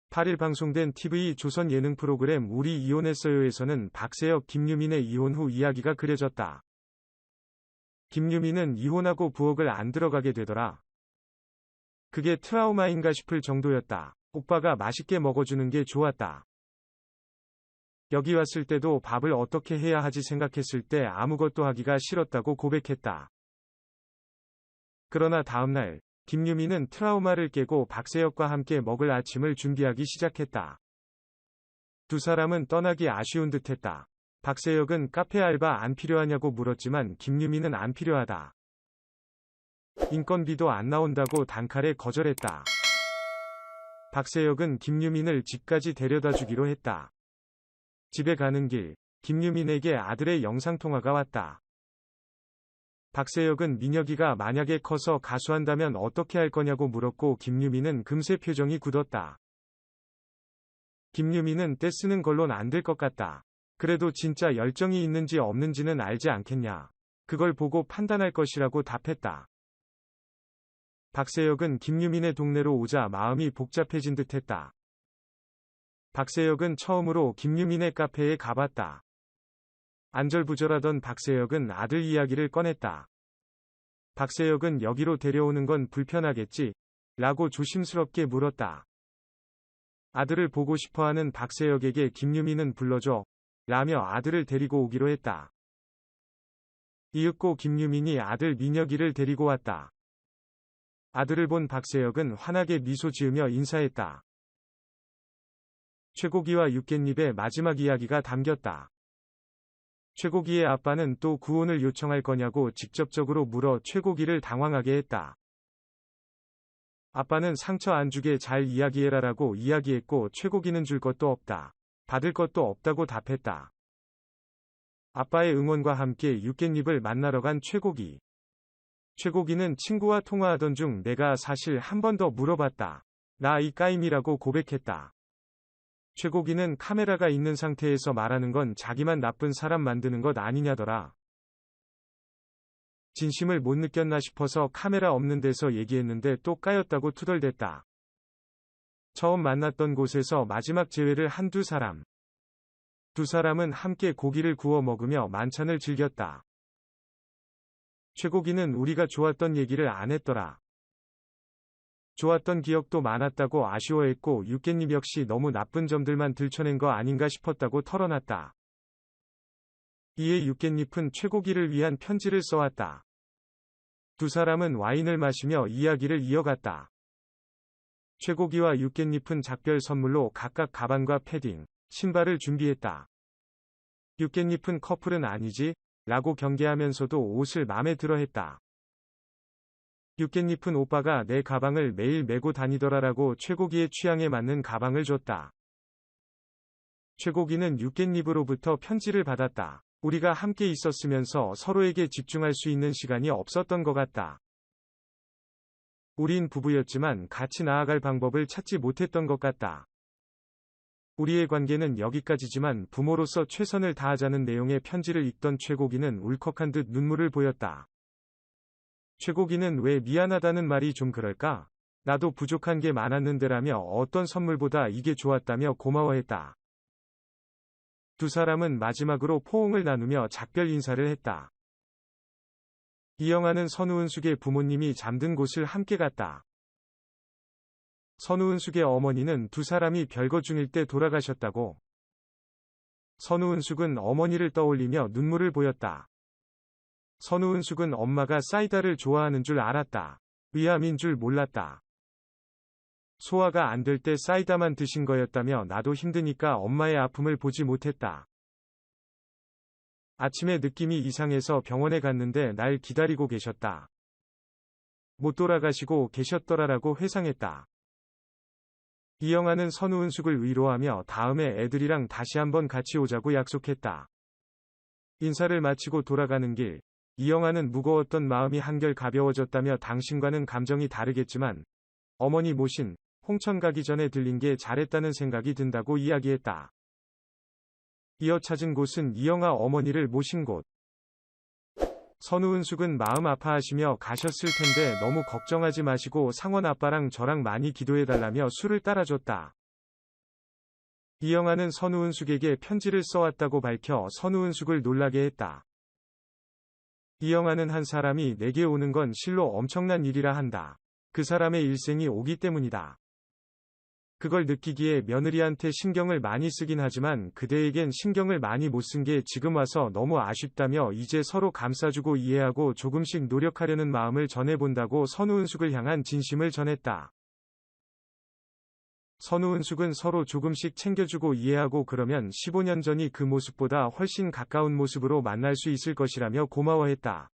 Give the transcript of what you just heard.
8일 방송된 TV 조선 예능 프로그램 우리 이혼했어요에서는 박세혁 김유민의 이혼 후 이야기가 그려졌다. 김유민은 이혼하고 부엌을 안 들어가게 되더라. 그게 트라우마인가 싶을 정도였다. 오빠가 맛있게 먹어주는 게 좋았다. 여기 왔을 때도 밥을 어떻게 해야 하지 생각했을 때 아무것도 하기가 싫었다고 고백했다. 그러나 다음날 김유민은 트라우마를 깨고 박세혁과 함께 먹을 아침을 준비하기 시작했다. 두 사람은 떠나기 아쉬운 듯했다. 박세혁은 카페 알바 안 필요하냐고 물었지만 김유민은 안 필요하다. 인건비도 안 나온다고 단칼에 거절했다. 박세혁은 김유민을 집까지 데려다 주기로 했다. 집에 가는 길, 김유민에게 아들의 영상통화가 왔다. 박세혁은 민혁이가 만약에 커서 가수한다면 어떻게 할 거냐고 물었고 김유민은 금세 표정이 굳었다. 김유민은 떼쓰는 걸론 안 될 것 같다. 그래도 진짜 열정이 있는지 없는지는 알지 않겠냐. 그걸 보고 판단할 것이라고 답했다. 박세혁은 김유민의 동네로 오자 마음이 복잡해진 듯했다. 박세혁은 처음으로 김유민의 카페에 가봤다. 안절부절하던 박세혁은 아들 이야기를 꺼냈다. 박세혁은 여기로 데려오는 건 불편하겠지? 라고 조심스럽게 물었다. 아들을 보고 싶어하는 박세혁에게 김유민은 불러줘 라며 아들을 데리고 오기로 했다. 이윽고 김유민이 아들 민혁이를 데리고 왔다. 아들을 본 박세혁은 환하게 미소 지으며 인사했다. 최고기와 육갯잎의 마지막 이야기가 담겼다. 최고기의 아빠는 또 구혼을 요청할 거냐고 직접적으로 물어 최고기를 당황하게 했다. 아빠는 상처 안 주게 잘 이야기해라라고 이야기했고 최고기는 줄 것도 없다. 받을 것도 없다고 답했다. 아빠의 응원과 함께 육갯잎을 만나러 간 최고기. 최고기는 친구와 통화하던 중 내가 사실 한 번 더 물어봤다. 나 이 까임이라고 고백했다. 최고기는 카메라가 있는 상태에서 말하는 건 자기만 나쁜 사람 만드는 것 아니냐더라. 진심을 못 느꼈나 싶어서 카메라 없는 데서 얘기했는데 또 까였다고 투덜댔다. 처음 만났던 곳에서 마지막 재회를 한 두 사람. 두 사람은 함께 고기를 구워 먹으며 만찬을 즐겼다. 최고기는 우리가 좋았던 얘기를 안 했더라. 좋았던 기억도 많았다고 아쉬워했고 육갯잎 역시 너무 나쁜 점들만 들춰낸 거 아닌가 싶었다고 털어놨다. 이에 육갯잎은 최고기를 위한 편지를 써왔다. 두 사람은 와인을 마시며 이야기를 이어갔다. 최고기와 육갯잎은 작별 선물로 각각 가방과 패딩, 신발을 준비했다. 육갯잎은 커플은 아니지? 라고 경계하면서도 옷을 맘에 들어 했다. 육갯잎은 오빠가 내 가방을 매일 메고 다니더라라고 최고기의 취향에 맞는 가방을 줬다. 최고기는 육갯잎으로부터 편지를 받았다. 우리가 함께 있었으면서 서로에게 집중할 수 있는 시간이 없었던 것 같다. 우린 부부였지만 같이 나아갈 방법을 찾지 못했던 것 같다. 우리의 관계는 여기까지지만 부모로서 최선을 다하자는 내용의 편지를 읽던 최고기는 울컥한 듯 눈물을 보였다. 최고기는 왜 미안하다는 말이 좀 그럴까? 나도 부족한 게 많았는데라며 어떤 선물보다 이게 좋았다며 고마워했다. 두 사람은 마지막으로 포옹을 나누며 작별 인사를 했다. 이영아는 선우은숙의 부모님이 잠든 곳을 함께 갔다. 선우은숙의 어머니는 두 사람이 별거 중일 때 돌아가셨다고. 선우은숙은 어머니를 떠올리며 눈물을 보였다. 선우은숙은 엄마가 사이다를 좋아하는 줄 알았다. 위암인 줄 몰랐다. 소화가 안 될 때 사이다만 드신 거였다며 나도 힘드니까 엄마의 아픔을 보지 못했다. 아침에 느낌이 이상해서 병원에 갔는데 날 기다리고 계셨다. 못 돌아가시고 계셨더라라고 회상했다. 이영아는 선우은숙을 위로하며 다음에 애들이랑 다시 한번 같이 오자고 약속했다. 인사를 마치고 돌아가는 길, 이영아는 무거웠던 마음이 한결 가벼워졌다며 당신과는 감정이 다르겠지만 어머니 모신 홍천 가기 전에 들린 게 잘했다는 생각이 든다고 이야기했다. 이어 찾은 곳은 이영아 어머니를 모신 곳. 선우은숙은 마음 아파하시며 가셨을 텐데 너무 걱정하지 마시고 상원 아빠랑 저랑 많이 기도해달라며 술을 따라줬다. 이영아는 선우은숙에게 편지를 써왔다고 밝혀 선우은숙을 놀라게 했다. 이영아는 한 사람이 내게 오는 건 실로 엄청난 일이라 한다. 그 사람의 일생이 오기 때문이다. 그걸 느끼기에 며느리한테 신경을 많이 쓰긴 하지만 그대에겐 신경을 많이 못 쓴 게 지금 와서 너무 아쉽다며 이제 서로 감싸주고 이해하고 조금씩 노력하려는 마음을 전해본다고 선우은숙을 향한 진심을 전했다. 선우은숙은 서로 조금씩 챙겨주고 이해하고 그러면 15년 전이 그 모습보다 훨씬 가까운 모습으로 만날 수 있을 것이라며 고마워했다.